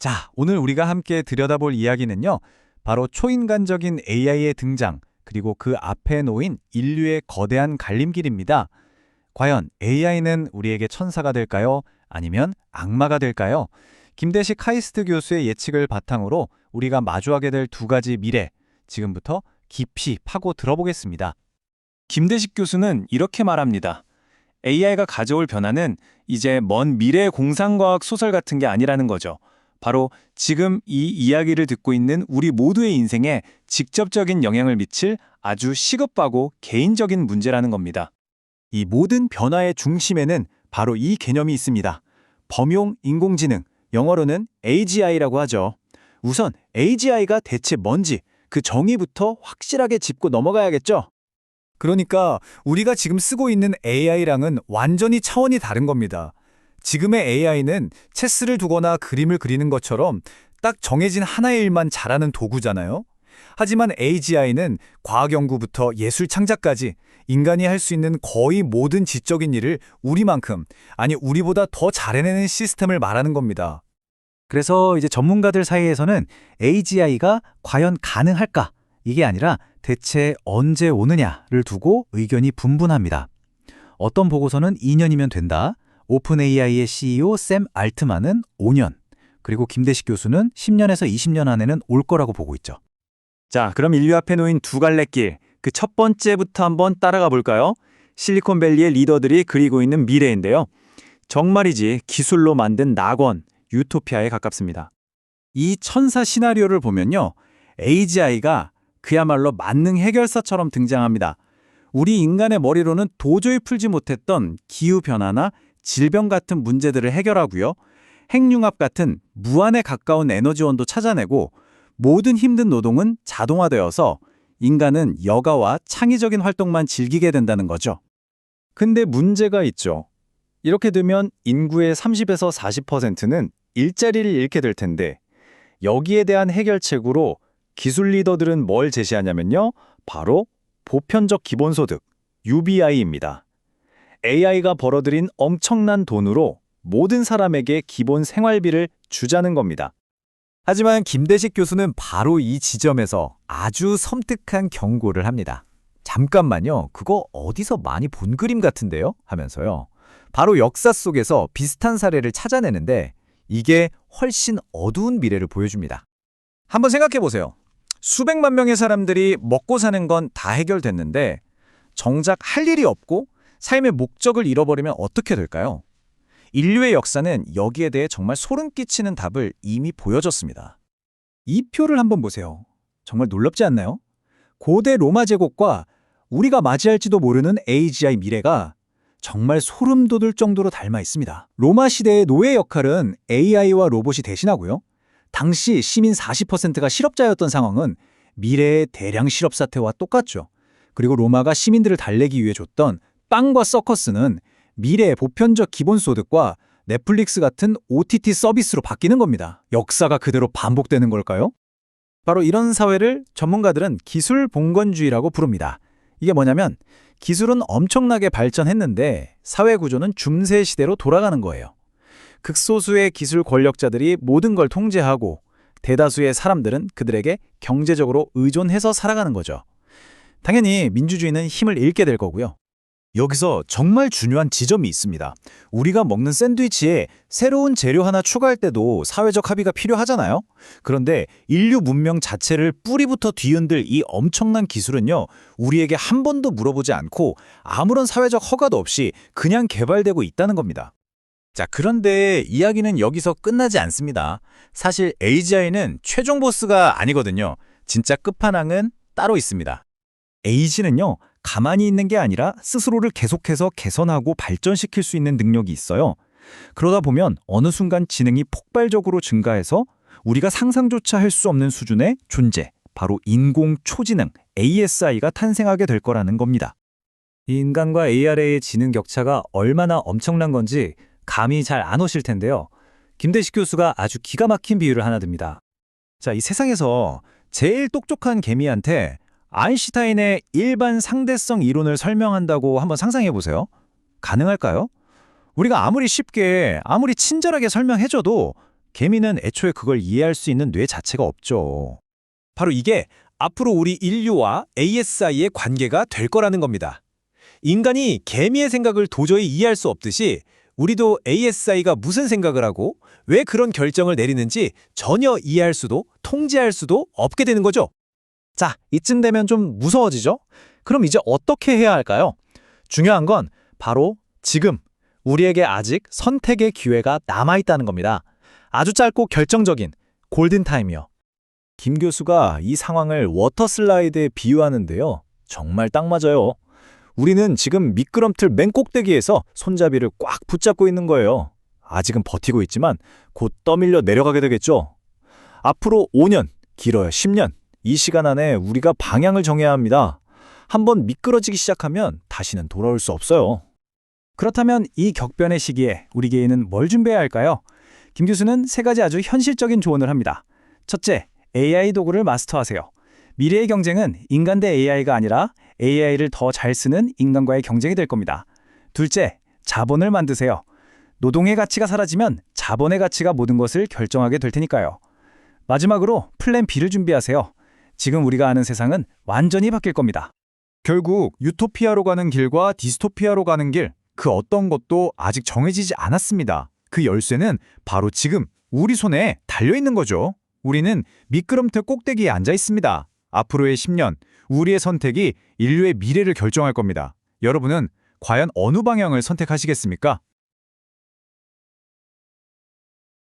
자, 오늘 우리가 함께 들여다볼 이야기는요. 바로 초인간적인 AI의 등장, 그리고 그 앞에 놓인 인류의 거대한 갈림길입니다. 과연 AI는 우리에게 천사가 될까요? 아니면 악마가 될까요? 김대식 카이스트 교수의 예측을 바탕으로 우리가 마주하게 될 두 가지 미래, 지금부터 깊이 파고 들어보겠습니다. 김대식 교수는 이렇게 말합니다. AI가 가져올 변화는 이제 먼 미래의 공상과학 소설 같은 게 아니라는 거죠. 바로 지금 이 이야기를 듣고 있는 우리 모두의 인생에 직접적인 영향을 미칠 아주 시급하고 개인적인 문제라는 겁니다. 이 모든 변화의 중심에는 바로 이 개념이 있습니다. 범용 인공지능, 영어로는 AGI라고 하죠. 우선 AGI가 대체 뭔지 그 정의부터 확실하게 짚고 넘어가야겠죠? 그러니까 우리가 지금 쓰고 있는 AI랑은 완전히 차원이 다른 겁니다. 지금의 AI는 체스를 두거나 그림을 그리는 것처럼 딱 정해진 하나의 일만 잘하는 도구잖아요. 하지만 AGI는 과학 연구부터 예술 창작까지 인간이 할 수 있는 거의 모든 지적인 일을 우리만큼, 아니 우리보다 더 잘해내는 시스템을 말하는 겁니다. 그래서 이제 전문가들 사이에서는 AGI가 과연 가능할까? 이게 아니라 대체 언제 오느냐를 두고 의견이 분분합니다. 어떤 보고서는 2년이면 된다. 오픈 AI의 CEO 샘 알트만은 5년, 그리고 김대식 교수는 10년에서 20년 안에는 올 거라고 보고 있죠. 자, 그럼 인류 앞에 놓인 두 갈래 길, 그 첫 번째부터 한번 따라가 볼까요? 실리콘밸리의 리더들이 그리고 있는 미래인데요. 정말이지 기술로 만든 낙원, 유토피아에 가깝습니다. 이 천사 시나리오를 보면요. AGI가 그야말로 만능 해결사처럼 등장합니다. 우리 인간의 머리로는 도저히 풀지 못했던 기후변화나 질병 같은 문제들을 해결하고요. 핵융합 같은 무한에 가까운 에너지원도 찾아내고 모든 힘든 노동은 자동화되어서 인간은 여가와 창의적인 활동만 즐기게 된다는 거죠. 근데 문제가 있죠. 이렇게 되면 인구의 30에서 40%는 일자리를 잃게 될 텐데 여기에 대한 해결책으로 기술 리더들은 뭘 제시하냐면요. 바로 보편적 기본소득, UBI입니다. AI가 벌어들인 엄청난 돈으로 모든 사람에게 기본 생활비를 주자는 겁니다. 하지만 김대식 교수는 바로 이 지점에서 아주 섬뜩한 경고를 합니다. 잠깐만요. 그거 어디서 많이 본 그림 같은데요? 하면서요. 바로 역사 속에서 비슷한 사례를 찾아내는데 이게 훨씬 어두운 미래를 보여줍니다. 한번 생각해 보세요. 수백만 명의 사람들이 먹고 사는 건 다 해결됐는데 정작 할 일이 없고 삶의 목적을 잃어버리면 어떻게 될까요? 인류의 역사는 여기에 대해 정말 소름 끼치는 답을 이미 보여줬습니다. 이 표를 한번 보세요. 정말 놀랍지 않나요? 고대 로마 제국과 우리가 맞이할지도 모르는 AGI 미래가 정말 소름 돋을 정도로 닮아 있습니다. 로마 시대의 노예 역할은 AI와 로봇이 대신하고요. 당시 시민 40%가 실업자였던 상황은 미래의 대량 실업 사태와 똑같죠. 그리고 로마가 시민들을 달래기 위해 줬던 빵과 서커스는 미래의 보편적 기본소득과 넷플릭스 같은 OTT 서비스로 바뀌는 겁니다. 역사가 그대로 반복되는 걸까요? 바로 이런 사회를 전문가들은 기술 봉건주의라고 부릅니다. 이게 뭐냐면 기술은 엄청나게 발전했는데 사회 구조는 중세 시대로 돌아가는 거예요. 극소수의 기술 권력자들이 모든 걸 통제하고 대다수의 사람들은 그들에게 경제적으로 의존해서 살아가는 거죠. 당연히 민주주의는 힘을 잃게 될 거고요. 여기서 정말 중요한 지점이 있습니다. 우리가 먹는 샌드위치에 새로운 재료 하나 추가할 때도 사회적 합의가 필요하잖아요. 그런데 인류 문명 자체를 뿌리부터 뒤흔들 이 엄청난 기술은요. 우리에게 한 번도 물어보지 않고 아무런 사회적 허가도 없이 그냥 개발되고 있다는 겁니다. 자, 그런데 이야기는 여기서 끝나지 않습니다. 사실 AGI는 최종 보스가 아니거든요. 진짜 끝판왕은 따로 있습니다. AG는요. 가만히 있는 게 아니라 스스로를 계속해서 개선하고 발전시킬 수 있는 능력이 있어요. 그러다 보면 어느 순간 지능이 폭발적으로 증가해서 우리가 상상조차 할 수 없는 수준의 존재, 바로 인공 초지능 ASI가 탄생하게 될 거라는 겁니다. 인간과 AI의 지능 격차가 얼마나 엄청난 건지 감이 잘 안 오실 텐데요. 김대식 교수가 아주 기가 막힌 비유를 하나 듭니다. 자, 이 세상에서 제일 똑똑한 개미한테 아인슈타인의 일반 상대성 이론을 설명한다고 한번 상상해 보세요. 가능할까요? 우리가 아무리 쉽게, 아무리 친절하게 설명해줘도 개미는 애초에 그걸 이해할 수 있는 뇌 자체가 없죠. 바로 이게 앞으로 우리 인류와 ASI의 관계가 될 거라는 겁니다. 인간이 개미의 생각을 도저히 이해할 수 없듯이 우리도 ASI가 무슨 생각을 하고 왜 그런 결정을 내리는지 전혀 이해할 수도 통제할 수도 없게 되는 거죠. 자, 이쯤 되면 좀 무서워지죠? 그럼 이제 어떻게 해야 할까요? 중요한 건 바로 지금 우리에게 아직 선택의 기회가 남아있다는 겁니다. 아주 짧고 결정적인 골든타임이요. 김 교수가 이 상황을 워터슬라이드에 비유하는데요. 정말 딱 맞아요. 우리는 지금 미끄럼틀 맨 꼭대기에서 손잡이를 꽉 붙잡고 있는 거예요. 아직은 버티고 있지만 곧 떠밀려 내려가게 되겠죠. 앞으로 5년, 길어야 10년, 이 시간 안에 우리가 방향을 정해야 합니다. 한번 미끄러지기 시작하면 다시는 돌아올 수 없어요. 그렇다면 이 격변의 시기에 우리 개인은 뭘 준비해야 할까요? 김 교수는 세 가지 아주 현실적인 조언을 합니다. 첫째, AI 도구를 마스터하세요. 미래의 경쟁은 인간 대 AI가 아니라 AI를 더 잘 쓰는 인간과의 경쟁이 될 겁니다. 둘째, 자본을 만드세요. 노동의 가치가 사라지면 자본의 가치가 모든 것을 결정하게 될 테니까요. 마지막으로 플랜 B를 준비하세요. 지금 우리가 아는 세상은 완전히 바뀔 겁니다. 결국 유토피아로 가는 길과 디스토피아로 가는 길, 그 어떤 것도 아직 정해지지 않았습니다. 그 열쇠는 바로 지금 우리 손에 달려있는 거죠. 우리는 미끄럼틀 꼭대기에 앉아 있습니다. 앞으로의 10년, 우리의 선택이 인류의 미래를 결정할 겁니다. 여러분은 과연 어느 방향을 선택하시겠습니까?